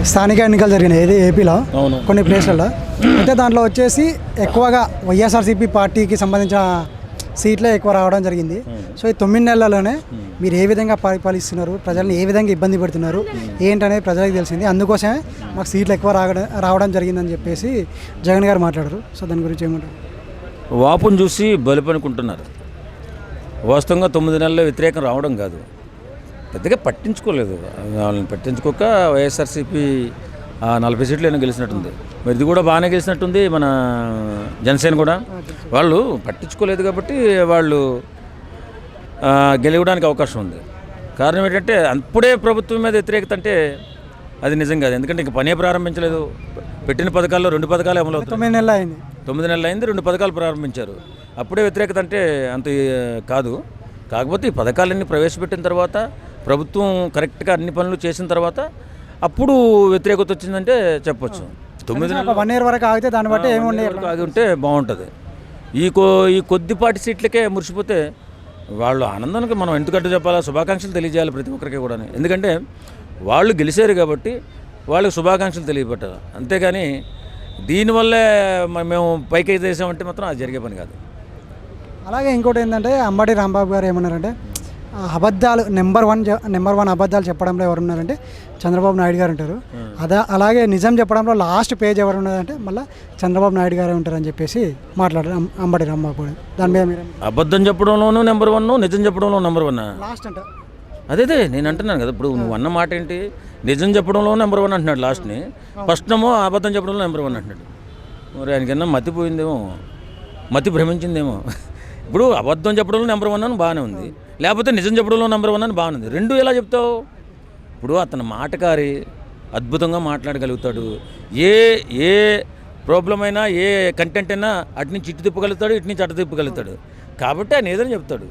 స్థానిక ఎన్నికలు జరిగినాయి ఇది ఏపీలో కొన్ని ప్లేస్లలో అయితే దాంట్లో వచ్చేసి ఎక్కువగా వైఎస్ఆర్సీపీ పార్టీకి సంబంధించిన సీట్లే ఎక్కువ రావడం జరిగింది. సో ఈ 9 నెలల్లోనే మీరు ఏ విధంగా పరిపాలిస్తున్నారు, ప్రజల్ని ఏ విధంగా ఇబ్బంది పెడుతున్నారు ఏంటనేది ప్రజలకు తెలిసింది. అందుకోసమే మాకు సీట్లు ఎక్కువ రావడం జరిగిందని చెప్పేసి జగన్ గారు మాట్లాడారు. సో దాని గురించి ఏమంటారు? వాపును చూసి బలిపనుకుంటున్నారు. వాస్తవంగా 9 నెలల్లో వ్యతిరేకం రావడం కాదు, పెద్దగా పట్టించుకోలేదు. వాళ్ళని పట్టించుకోక వైఎస్ఆర్సీపీ 40 సీట్లు ఏమైనా గెలిచినట్టుంది. మరి ఇది కూడా బాగానే గెలిచినట్టుంది. మన జనసేన కూడా వాళ్ళు పట్టించుకోలేదు కాబట్టి వాళ్ళు గెలవడానికి అవకాశం ఉంది. కారణం ఏంటంటే అప్పుడే ప్రభుత్వం మీద వ్యతిరేకత అంటే అది నిజం కాదు. ఎందుకంటే ఇంక పనే ప్రారంభించలేదు. పెట్టిన పథకాల్లో 2 పథకాలు అమలు అవుతాయి. 9 నెలలు అయింది. 9 నెలలు అయింది, 2 పథకాలు ప్రారంభించారు. అప్పుడే వ్యతిరేకత అంటే అంత కాదు. కాకపోతే ఈ పథకాలన్నీ ప్రవేశపెట్టిన తర్వాత ప్రభుత్వం కరెక్ట్గా అన్ని పనులు చేసిన తర్వాత అప్పుడు వ్యతిరేకత వచ్చిందంటే చెప్పొచ్చు. 9 నెలలు 1 year వరకు ఆగితే దాన్ని బట్టి ఏముండే ఆగి ఉంటే బాగుంటుంది. ఈ కొద్దిపాటి సీట్లకే మురిసిపోతే వాళ్ళు ఆనందానికి మనం ఎందుకంటే చెప్పాలా, శుభాకాంక్షలు తెలియజేయాలి ప్రతి ఒక్కరికి కూడా. ఎందుకంటే వాళ్ళు గెలిచారు కాబట్టి వాళ్ళకి శుభాకాంక్షలు తెలియబట్టాలి. అంతేగాని దీనివల్లే మేము పైకి చేసామంటే మాత్రం అది జరిగే పని కాదు. అలాగే ఇంకోటి ఏంటంటే అంబటి రాంబాబు గారు ఏమన్నారంటే అబద్ధాలు నెంబర్ వన్ అబద్ధాలు చెప్పడంలో ఎవరున్నారంటే చంద్రబాబు నాయుడు గారు ఉంటారు. అలాగే నిజం చెప్పడంలో లాస్ట్ పేజ్ ఎవరు ఉన్నదంటే మళ్ళీ చంద్రబాబు నాయుడు గారే ఉంటారని చెప్పేసి మాట్లాడారు అంబటి రాంబాబు గారు. దాని మీద మీరు అబద్ధం చెప్పడంలోనూ నెంబర్ 1, నిజం చెప్పడంలో నెంబర్ 1 లాస్ట్ అంట. అదే నేను అంటున్నాను కదా. ఇప్పుడు నువ్వు అన్న మాట ఏంటి, నిజం చెప్పడంలో నెంబర్ 1 అంటున్నాడు లాస్ట్ని, ఫస్ట్ ఏమో అబద్ధం చెప్పడంలో నెంబర్ 1 అంటున్నాడు. మరి ఆయనకన్నా మతిపోయిందేమో, మతి భ్రమించిందేమో. ఇప్పుడు అబద్ధం చెప్పడంలో నెంబర్ 1 అని బాగానే ఉంది, లేకపోతే నిజం చెప్పడంలో నెంబర్ 1 అని బాగానే ఉంది. రెండు ఎలా చెప్తావు? ఇప్పుడు అతను మాటకారి, అద్భుతంగా మాట్లాడగలుగుతాడు. ఏ ప్రాబ్లం అయినా ఏ కంటెంట్ అయినా అటు నుంచి ఇటు తిప్పగలుగుతాడు, ఇటు నుంచి అటు తిప్పగలుగుతాడు. కాబట్టి ఆయన ఏదైనా చెప్తాడు.